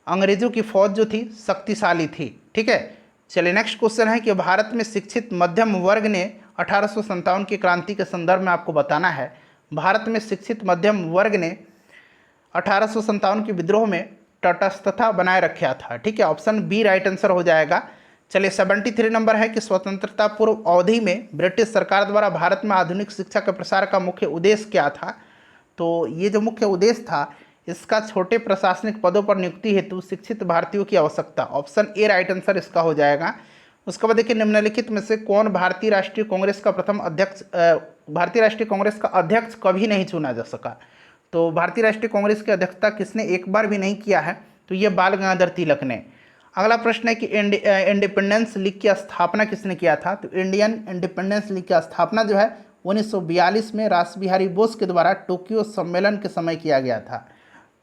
अंग्रेजों की फौज जो थी शक्तिशाली थी। ठीक है, चलिए नेक्स्ट क्वेश्चन है कि भारत में शिक्षित मध्यम वर्ग ने 1857 की क्रांति के संदर्भ में आपको बताना है। भारत में शिक्षित मध्यम वर्ग ने 1857 के विद्रोह में तटस्थता बनाए रखा था। ठीक है, ऑप्शन बी राइट आंसर हो जाएगा। चलिए 73 नंबर है कि स्वतंत्रता पूर्व अवधि में ब्रिटिश सरकार द्वारा भारत में आधुनिक शिक्षा के प्रसार का मुख्य उद्देश्य क्या था? तो ये जो मुख्य उद्देश्य था इसका छोटे प्रशासनिक पदों पर नियुक्ति हेतु शिक्षित भारतीयों की आवश्यकता। ऑप्शन ए राइट आंसर इसका हो जाएगा। उसके बाद देखिए निम्नलिखित में से कौन भारतीय राष्ट्रीय कांग्रेस का प्रथम अध्यक्ष भारतीय राष्ट्रीय कांग्रेस का अध्यक्ष कभी नहीं चुना जा सका? तो भारतीय राष्ट्रीय कांग्रेस की अध्यक्षता किसने एक बार भी नहीं किया है? तो ये बाल गंगाधर तिलक ने। अगला प्रश्न है कि इंडिपेंडेंस लीग की स्थापना किसने किया था? तो इंडियन इंडिपेंडेंस लीग की स्थापना जो है 1942 में रास बिहारी बोस के द्वारा टोक्यो सम्मेलन के समय किया गया था।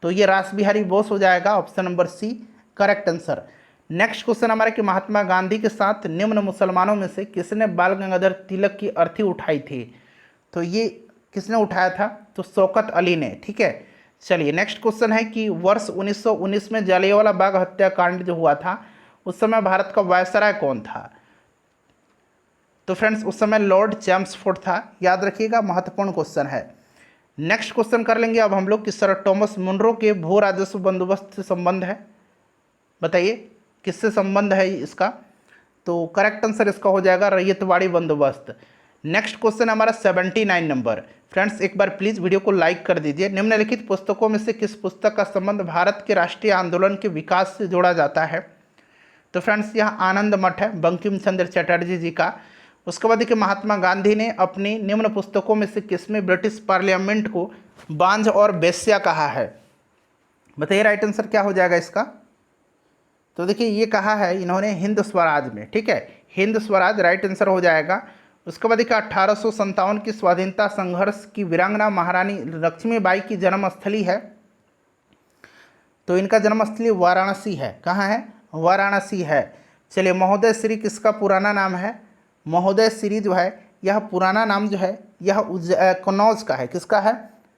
तो ये रास बिहारी बोस हो जाएगा, option number C correct answer. Next question हमारा कि महात्मा गांधी के साथ निम्न मुसलमानों में से किसने बाल गंगाधर तिलक की अर्थी उठाई थी? तो ये किसने उठाया था? तो शौकत अली ने। ठीक है, चलिए नेक्स्ट क्वेश्चन है कि वर्ष 1919 में जलियांवाला बाग हत्याकांड जो हुआ था उस समय भारत का वायसराय कौन था? तो फ्रेंड्स उस समय लॉर्ड चैम्सफोर्ड था। याद रखिएगा, महत्वपूर्ण क्वेश्चन है। नेक्स्ट क्वेश्चन कर लेंगे अब हम लोग कि सर थॉमस मुनरो के भू राजस्व बंदोबस्त से संबंध है। बताइए किससे संबंध है इसका? तो करेक्ट आंसर इसका हो जाएगा रैयतवाड़ी बंदोबस्त। नेक्स्ट क्वेश्चन हमारा 79 नंबर। फ्रेंड्स एक बार प्लीज़ वीडियो को लाइक कर दीजिए। निम्नलिखित पुस्तकों में से किस पुस्तक का संबंध भारत के राष्ट्रीय आंदोलन के विकास से जोड़ा जाता है? तो फ्रेंड्स यहाँ आनंद मठ है बंकिम चंद्र चटर्जी जी का। उसके बाद देखिए महात्मा गांधी ने अपनी निम्न पुस्तकों में से किसमें ब्रिटिश पार्लियामेंट को बांझ और बेश्या कहा है? बताइए राइट आंसर क्या हो जाएगा इसका? तो देखिए ये कहा है इन्होंने हिंद स्वराज में। ठीक है, हिंद स्वराज राइट आंसर हो जाएगा। उसके बाद देखिए 1857 की स्वाधीनता संघर्ष की वीरांगना महारानी लक्ष्मीबाई की जन्मस्थली है। तो इनका जन्मस्थली वाराणसी है। कहाँ है? वाराणसी है। चलिए महोदय श्री किसका पुराना नाम है? महोदय श्री जो है यह पुराना नाम जो है यह कन्नौज का है। किसका है?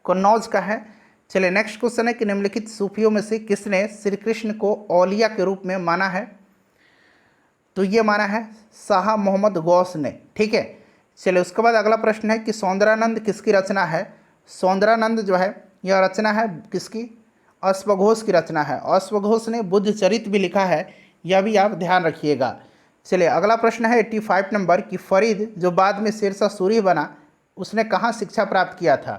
कन्नौज का है। चलिए नेक्स्ट क्वेश्चन है कि निम्नलिखित सूफियों में से किसने श्री कृष्ण को औलिया के रूप में माना है? तो ये माना है शाह मोहम्मद गौस ने। ठीक है, चलिए उसके बाद अगला प्रश्न है कि सौंदरानंद किसकी रचना है? सौंदरानंद जो है यह रचना है किसकी? अश्वघोष की रचना है। अश्वघोष ने बुद्ध चरित्र भी लिखा है, यह भी आप ध्यान रखिएगा। चलिए अगला प्रश्न है 85 नंबर कि फरीद जो बाद में शेरशाह सूरी बना उसने कहाँ शिक्षा प्राप्त किया था?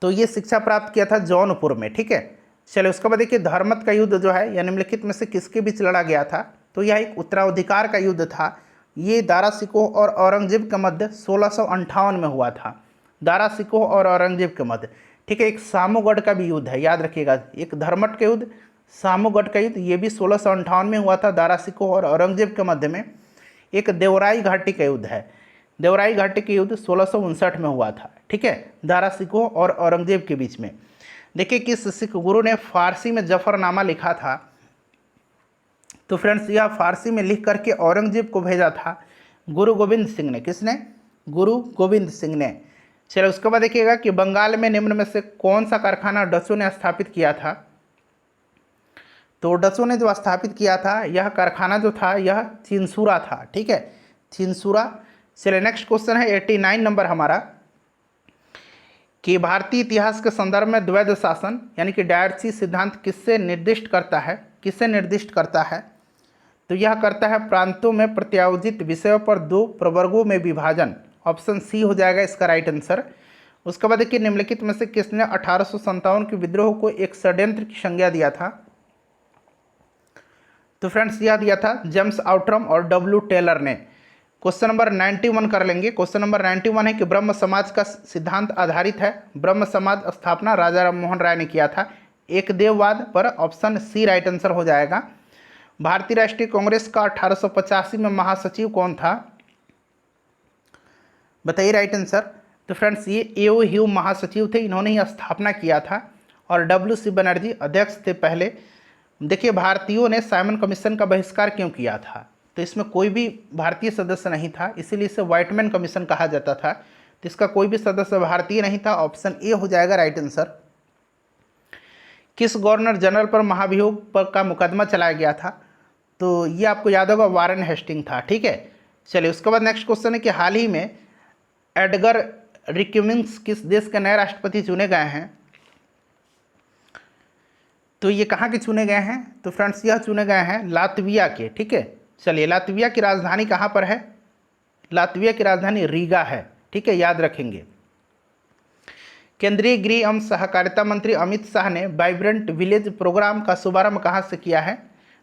तो ये शिक्षा प्राप्त किया था जौनपुर में, ठीक है। चलिए उसके बाद देखिए धर्मत का युद्ध जो है यह निम्नलिखित में से किसके बीच लड़ा गया था, तो यह एक उत्तराधिकार का युद्ध था। ये दारा शिकोह और औरंगजेब के मध्य 1658 में हुआ था, दारा शिकोह और औरंगजेब के मध्य, ठीक है। एक सामूगढ़ का भी युद्ध है, याद रखिएगा, एक धर्मट का युद्ध, सामूगढ़ का युद्ध, ये भी 1658 में हुआ था, दारा शिकोह और औरंगजेब के मध्य में। एक देवराई घाटी का युद्ध है, देवराई घाटी का युद्ध 1659 में हुआ था, ठीक है, दारा शिकोह और औरंगजेब के बीच में। देखिए किस सिख गुरु ने फारसी में जफरनामा लिखा था, तो फ्रेंड्स यह फारसी में लिख करके औरंगजेब को भेजा था गुरु गोविंद सिंह ने। किसने? गुरु गोविंद सिंह ने। चलिए उसके बाद देखिएगा कि बंगाल में निम्न में से कौन सा कारखाना डचों ने स्थापित किया था, तो डचों ने जो स्थापित किया था यह कारखाना जो था यह चिंसूरा था, ठीक है, चिंसूरा। चलिए नेक्स्ट क्वेश्चन है 89 नंबर हमारा, कि भारतीय इतिहास के संदर्भ में द्वैध शासन यानी कि डायरची सिद्धांत किससे निर्दिष्ट करता है, किससे निर्दिष्ट करता है, तो यह करता है प्रांतों में प्रत्यायोजित विषयों पर दो प्रवर्गों में विभाजन। ऑप्शन सी हो जाएगा इसका राइट आंसर। उसके बाद देखिए निम्नलिखित में से किसने 1857 के विद्रोह को एक षड्यंत्र की संज्ञा दिया था, तो फ्रेंड्स यह दिया था जेम्स आउट्रम और डब्ल्यू टेलर ने। क्वेश्चन नंबर 91 कर लेंगे। क्वेश्चन नंबर 91 है कि ब्रह्म समाज का सिद्धांत आधारित है, ब्रह्म समाज स्थापना राजा राम मोहन राय ने किया था, एक देववाद पर। ऑप्शन सी राइट आंसर हो जाएगा। भारतीय राष्ट्रीय कांग्रेस का 1885 में महासचिव कौन था, बताइए राइट आंसर। तो फ्रेंड्स ये एओ ह्यूम महासचिव थे, इन्होंने ही स्थापना किया था, और डब्ल्यू.सी. बनर्जी अध्यक्ष थे पहले। देखिए भारतीयों ने साइमन कमीशन का बहिष्कार क्यों किया था, तो इसमें कोई भी भारतीय सदस्य नहीं था, इसीलिए इसे व्हाइटमैन कमीशन कहा जाता था। तो इसका कोई भी सदस्य भारतीय नहीं था, ऑप्शन ए हो जाएगा राइट आंसर। किस गवर्नर जनरल पर महाभियोग पर का मुकदमा चलाया गया था, तो ये आपको याद होगा वारेन हेस्टिंग था, ठीक है। चलिए उसके बाद नेक्स्ट क्वेश्चन है कि हाल ही में एडगर रिक्यूमिंग्स किस देश के नए राष्ट्रपति चुने गए हैं, तो ये कहाँ के चुने गए हैं, तो फ्रेंड्स यह चुने गए हैं लातविया के, ठीक है। चलिए लातविया की राजधानी कहाँ पर है, लातविया की राजधानी रीगा है, ठीक है, याद रखेंगे। केंद्रीय गृह एवं सहकारिता मंत्री अमित शाह ने वाइब्रेंट विलेज प्रोग्राम का शुभारंभ कहाँ से किया है,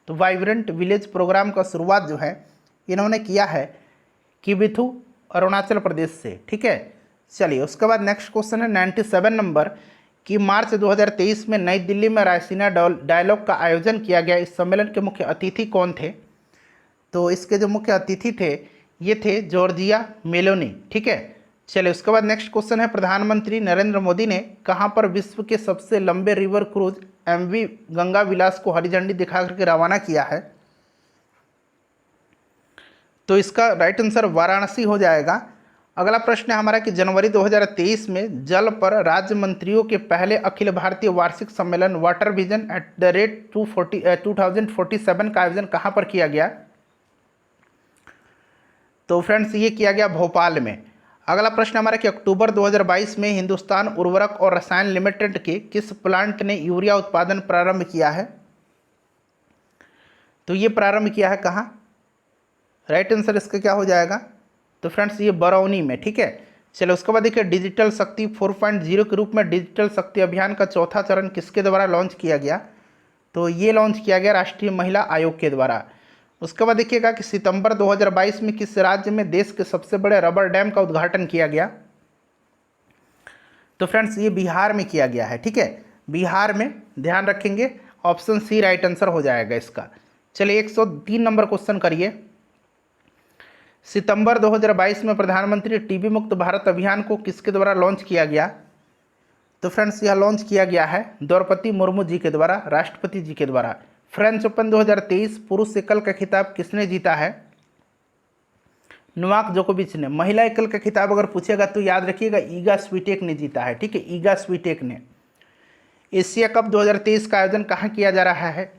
तो वाइब्रेंट विलेज प्रोग्राम का शुरुआत जो है इन्होंने किया है किबिथु अरुणाचल प्रदेश से, ठीक है। चलिए उसके बाद नेक्स्ट क्वेश्चन है 97 नंबर, कि मार्च 2023 में नई दिल्ली में रायसीना डायलॉग का आयोजन किया गया, इस सम्मेलन के मुख्य अतिथि कौन थे, तो इसके जो मुख्य अतिथि थे ये थे जॉर्जिया मेलोनी, ठीक है। चलिए उसके बाद नेक्स्ट क्वेश्चन है, प्रधानमंत्री नरेंद्र मोदी ने कहाँ पर विश्व के सबसे लंबे रिवर क्रूज एमवी गंगा विलास को हरी झंडी दिखा करके रवाना किया है, तो इसका राइट आंसर वाराणसी हो जाएगा। अगला प्रश्न है हमारा कि जनवरी 2023 में जल पर राज्य मंत्रियों के पहले अखिल भारतीय वार्षिक सम्मेलन water vision at the rate 2047 का आयोजन कहाँ पर किया गया, तो फ्रेंड्स ये किया गया भोपाल में। अगला प्रश्न हमारा कि अक्टूबर 2022 में हिंदुस्तान उर्वरक और रसायन लिमिटेड के किस प्लांट ने यूरिया उत्पादन प्रारंभ किया है, तो ये प्रारंभ किया है कहाँ, राइट आंसर इसका क्या हो जाएगा, तो फ्रेंड्स ये बरौनी में, ठीक है। चलो उसके बाद देखिए डिजिटल शक्ति 4.0 के रूप में डिजिटल शक्ति अभियान का चौथा चरण किसके द्वारा लॉन्च किया गया, तो ये लॉन्च किया गया राष्ट्रीय महिला आयोग के द्वारा। उसके बाद देखिएगा कि सितंबर 2022 में किस राज्य में देश के सबसे बड़े रबर डैम का उद्घाटन किया गया, तो फ्रेंड्स ये बिहार में किया गया है, ठीक है, बिहार में, ध्यान रखेंगे। ऑप्शन सी राइट आंसर हो जाएगा इसका। चलिए 103 नंबर क्वेश्चन करिए। सितंबर 2022 में प्रधानमंत्री टीबी मुक्त भारत अभियान को किसके द्वारा लॉन्च किया गया, तो फ्रेंड्स यह लॉन्च किया गया है द्रौपदी मुर्मू जी के द्वारा, राष्ट्रपति जी के द्वारा। फ्रेंच ओपन 2023 पुरुष एकल का खिताब किसने जीता है, नोवाक जोकोविच ने। महिला एकल का खिताब अगर पूछेगा तो याद रखिएगा ईगा स्वीटेक ने जीता है, ठीक है, ईगा स्वीटेक ने। एशिया कप 2023 का आयोजन कहाँ किया जा रहा है,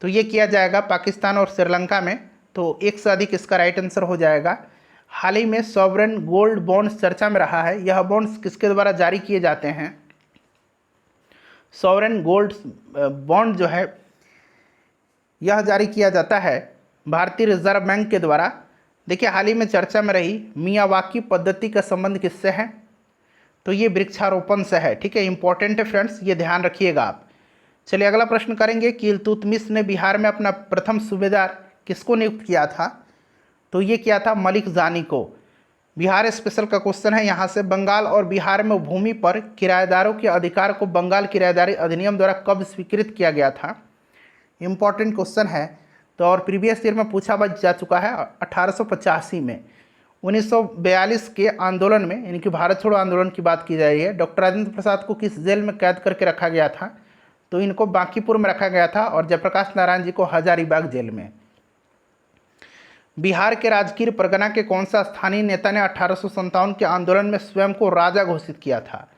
तो ये किया जाएगा पाकिस्तान और श्रीलंका में, तो एक से अधिक इसका राइट आंसर हो जाएगा। हाल ही में सॉवरेन गोल्ड बॉन्ड्स चर्चा में रहा है, यह बॉन्ड्स किसके द्वारा जारी किए जाते हैं, सॉवरेन गोल्ड बॉन्ड जो है यह जारी किया जाता है भारतीय रिजर्व बैंक के द्वारा। देखिए हाल ही में चर्चा में रही मियावाकी पद्धति का संबंध किससे है, तो ये वृक्षारोपण से है, ठीक है, इंपॉर्टेंट है फ्रेंड्स, ये ध्यान रखिएगा आप। चलिए अगला प्रश्न करेंगे कि इल्तुतमिश ने बिहार में अपना प्रथम सूबेदार किसको नियुक्त किया था? तो ये किया था मलिक जानी को। बिहार स्पेशल का क्वेश्चन है यहाँ से, बंगाल और बिहार में भूमि पर किराएदारों के अधिकार को बंगाल किराएदारी अधिनियम द्वारा कब स्वीकृत किया गया था? इंपॉर्टेंट क्वेश्चन है। तो और प्रीवियस ईयर में पूछा जा चुका है 1885 में। 1942 के आंदोलन में, यानी कि भारत छोड़ो आंदोलन की बात की जा रही है, डॉक्टर राजेंद्र प्रसाद को किस जेल में कैद करके रखा गया था? तो इनको बांकीपुर में रखा गया था और जयप्रकाश नारायण जी को हजारीबाग जेल में। बिहार के राजगीर परगना के कौन सा स्थानीय नेता ने 1857 के आंदोलन में स्वयं को राजा घोषित किया था?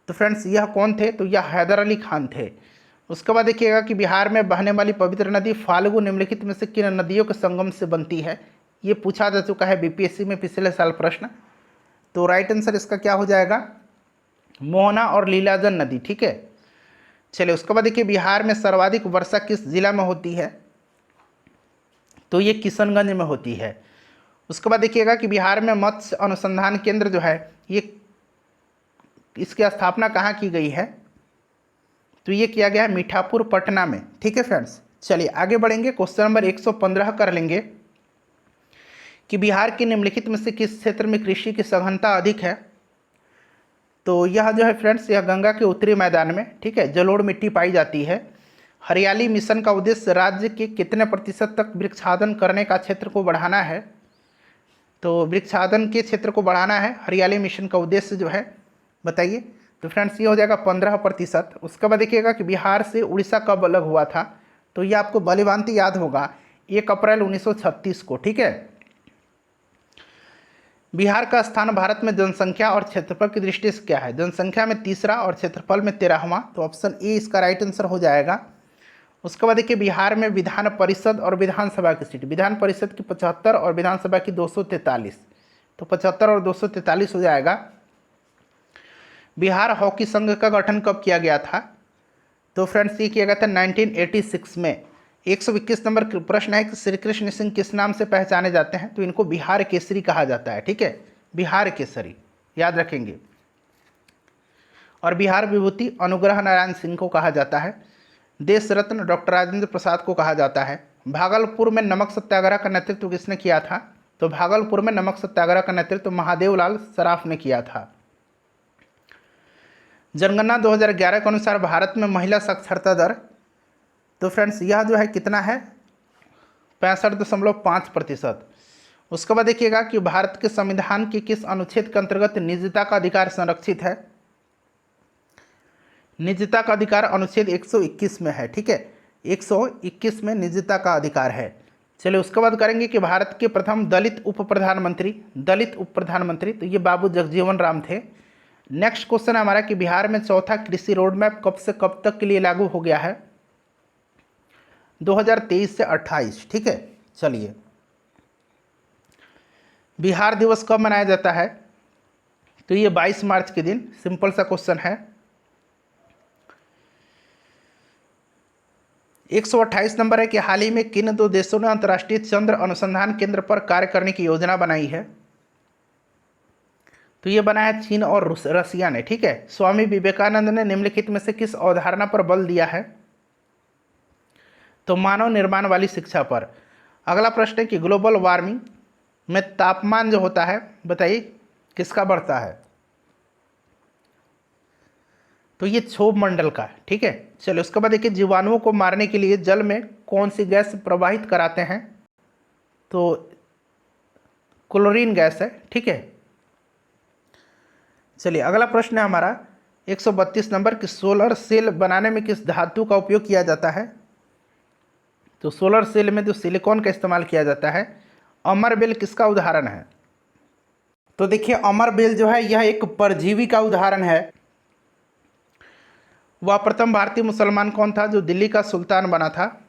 तो फ्रेंड्स यह कौन थे? तो यह हैदर अली खान थे। उसके बाद देखिएगा कि बिहार में बहने वाली पवित्र नदी फाल्गु निम्नलिखित में से किन नदियों के संगम से बनती है? ये पूछा जा चुका है बीपीएससी में पिछले साल प्रश्न। तो राइट आंसर इसका क्या हो जाएगा? मोहना और लीलाजन नदी, ठीक है। चलिए उसके बाद देखिए बिहार में सर्वाधिक वर्षा किस जिला में होती है? तो ये किशनगंज में होती है। उसके बाद देखिएगा कि बिहार में मत्स्य अनुसंधान केंद्र जो है ये इसकी स्थापना कहाँ की गई है? तो ये किया गया है मीठापुर पटना में, ठीक है फ्रेंड्स। चलिए आगे बढ़ेंगे, क्वेश्चन नंबर 115 कर लेंगे कि बिहार के निम्नलिखित में से किस क्षेत्र में कृषि की सघनता अधिक है? तो यह जो है फ्रेंड्स यह गंगा के उत्तरी मैदान में, ठीक है, जलोढ़ मिट्टी पाई जाती है। हरियाली मिशन का उद्देश्य राज्य के कितने प्रतिशत तक वृक्षारोपण करने का क्षेत्र को बढ़ाना है? तो वृक्षारोपण के क्षेत्र को बढ़ाना है, हरियाली मिशन का उद्देश्य जो है, बताइए। तो फ्रेंड्स ये हो जाएगा 15%। उसके बाद देखिएगा कि बिहार से उड़ीसा कब अलग हुआ था? तो ये आपको भलीभांति याद होगा, 1 अप्रैल 1936 को, ठीक है। बिहार का स्थान भारत में जनसंख्या और क्षेत्रफल की दृष्टि से क्या है? जनसंख्या में तीसरा और क्षेत्रफल में 13वां। तो ऑप्शन ए इसका राइट आंसर हो जाएगा। उसके बाद देखिए बिहार में विधान परिषद और विधानसभा की सीट, विधान परिषद की 75 और विधानसभा की 243। तो 75 और 243 हो जाएगा। बिहार हॉकी संघ का गठन कब किया गया था? तो फ्रेंड्स ये किया गया था 1986 में। 121 नंबर प्रश्न है कि श्री कृष्ण सिंह किस नाम से पहचाने जाते हैं? तो इनको बिहार केसरी कहा जाता है, ठीक है, बिहार केसरी याद रखेंगे। और बिहार विभूति अनुग्रह नारायण सिंह को कहा जाता है। देश रत्न डॉक्टर राजेंद्र प्रसाद को कहा जाता है। भागलपुर में नमक सत्याग्रह का नेतृत्व किसने किया था? तो भागलपुर में नमक सत्याग्रह का नेतृत्व महादेव लाल सराफ ने किया था। जनगणना 2011 के अनुसार भारत में महिला साक्षरता दर, तो फ्रेंड्स यह जो है कितना है? 65.5%। उसके बाद देखिएगा कि भारत के संविधान के किस अनुच्छेद के अंतर्गत निजता का अधिकार संरक्षित है? निजता का अधिकार अनुच्छेद 121 में है, ठीक है, 121 में निजता का अधिकार है। चलिए उसके बाद करेंगे कि भारत के प्रथम दलित उप प्रधानमंत्री, तो ये बाबू जगजीवन राम थे। नेक्स्ट क्वेश्चन है हमारा कि बिहार में चौथा कृषि रोड मैप कब से कब तक के लिए लागू हो गया है? 2023 से 28, ठीक है। चलिए बिहार दिवस कब मनाया जाता है? तो ये 22 मार्च के दिन, सिंपल सा क्वेश्चन है। 128 नंबर है कि हाल ही में किन 2 देशों ने अंतर्राष्ट्रीय चंद्र अनुसंधान केंद्र पर कार्य करने की योजना बनाई है? तो ये बना है चीन और रसिया ने, ठीक है। स्वामी विवेकानंद ने निम्नलिखित में से किस अवधारणा पर बल दिया है? तो मानव निर्माण वाली शिक्षा पर। अगला प्रश्न है कि ग्लोबल वार्मिंग में तापमान जो होता है, बताइए किसका बढ़ता है? तो ये क्षोभ मंडल का, ठीक है। चलिए उसके बाद देखिए जीवाणुओं को मारने के लिए जल में कौन सी गैस प्रवाहित कराते हैं? तो क्लोरीन गैस है, ठीक है। चलिए अगला प्रश्न है हमारा 132 नंबर कि सोलर सेल बनाने में किस धातु का उपयोग किया जाता है? तो सोलर सेल में जो सिलिकॉन का इस्तेमाल किया जाता है। अमर बेल किसका उदाहरण है? तो देखिए अमर बेल जो है यह एक परजीवी का उदाहरण है। वह प्रथम भारतीय मुसलमान कौन था जो दिल्ली का सुल्तान बना था?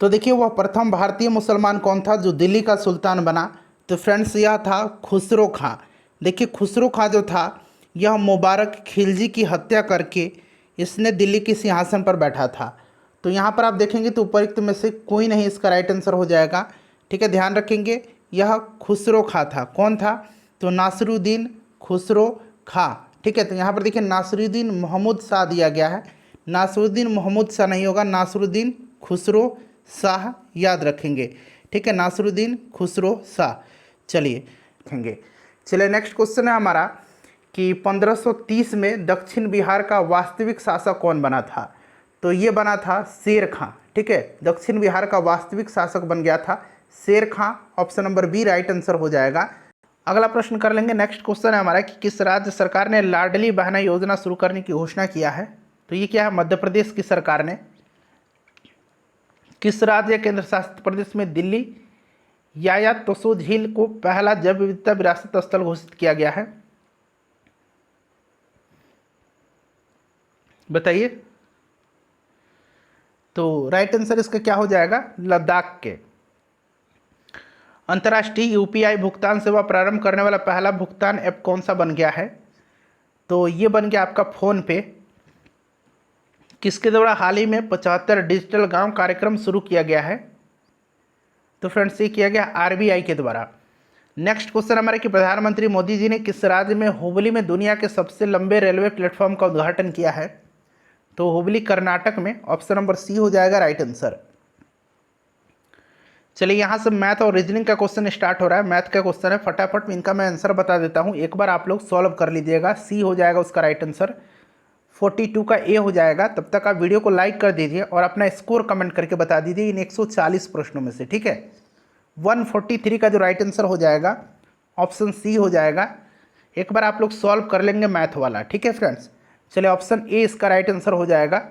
तो देखिए वह प्रथम भारतीय मुसलमान कौन था जो दिल्ली का सुल्तान बना? तो फ्रेंड्स यह था खुसरो खां। देखिए खुसरो खां जो था यह मुबारक खिलजी की हत्या करके इसने दिल्ली के सिंहासन पर बैठा था। तो यहाँ पर आप देखेंगे तो उपरोक्त में से कोई नहीं इसका राइट आंसर हो जाएगा, ठीक है। ध्यान रखेंगे यह खुसरो खां था। कौन था? तो नासिरुद्दीन खुसरो खां, ठीक है, तो यहाँ पर देखिए नासिरुद्दीन महमूद शाह दिया गया है। नासिरुद्दीन महमूद शाह नहीं होगा, नासिरुद्दीन खुसरो शाह याद रखेंगे। ठीक है, नासिरुद्दीन खुसरो शाह। चलिए रखेंगे। चलिए नेक्स्ट क्वेश्चन है हमारा कि 1530 में दक्षिण बिहार का वास्तविक शासक कौन बना था? तो ये बना था शेर खां। ठीक है, दक्षिण बिहार का वास्तविक शासक बन गया था Sher Khan. Option number B right answer हो जाएगा। अगला प्रश्न कर लेंगे। नेक्स्ट क्वेश्चन है हमारा कि किस राज्य सरकार ने लाडली बहना योजना शुरू करने की घोषणा किया है? तो ये क्या है? मध्य प्रदेश की सरकार ने। किस राज्य या केंद्र शासित प्रदेश में दिल्ली या तोसो झील को पहला जैव विविधता विरासत स्थल घोषित किया गया है? बताइए। तो राइट आंसर इसका क्या हो जाएगा? लद्दाख के। अंतर्राष्ट्रीय यूपीआई भुगतान सेवा प्रारंभ करने वाला पहला भुगतान ऐप कौन सा बन गया है? तो ये बन गया आपका फोन पे। किसके द्वारा हाल ही में 75 डिजिटल गांव कार्यक्रम शुरू किया गया है? तो फ्रेंड्स ये किया गया आरबीआई के द्वारा। नेक्स्ट क्वेश्चन हमारे कि प्रधानमंत्री मोदी जी ने किस राज्य में हुबली में दुनिया के सबसे लंबे रेलवे प्लेटफॉर्म का उद्घाटन किया है? तो हुबली कर्नाटक में। ऑप्शन नंबर सी हो जाएगा राइट आंसर। चलिए यहाँ से मैथ और रीजनिंग का क्वेश्चन स्टार्ट हो रहा है। मैथ का क्वेश्चन है, फटाफट इनका मैं आंसर बता देता हूँ, एक बार आप लोग सॉल्व कर लीजिएगा। सी हो जाएगा उसका राइट आंसर। 42 का ए हो जाएगा। तब तक आप वीडियो को लाइक कर दीजिए और अपना स्कोर कमेंट करके बता दीजिए इन 140 प्रश्नों में से। ठीक है, 143 का जो राइट आंसर हो जाएगा ऑप्शन सी हो जाएगा। एक बार आप लोग सॉल्व कर लेंगे मैथ वाला। ठीक है फ्रेंड्स, चलिए ऑप्शन ए इसका राइट आंसर हो जाएगा।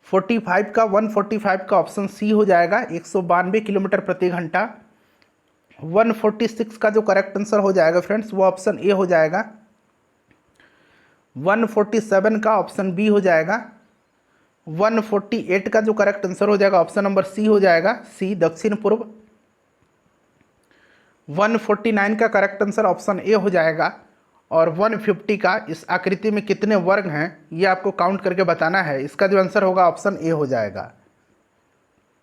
45 का 145 का ऑप्शन सी हो जाएगा, 192 किलोमीटर प्रति घंटा। 146 का जो करेक्ट आंसर हो जाएगा फ्रेंड्स वो ऑप्शन ए हो जाएगा। 147 का ऑप्शन बी हो जाएगा। 148 का जो करेक्ट आंसर हो जाएगा ऑप्शन नंबर सी हो जाएगा, सी दक्षिण पूर्व। 149 का करेक्ट आंसर ऑप्शन ए हो जाएगा। और 150 का इस आकृति में कितने वर्ग हैं ये आपको काउंट करके बताना है। इसका जो आंसर होगा ऑप्शन ए हो जाएगा।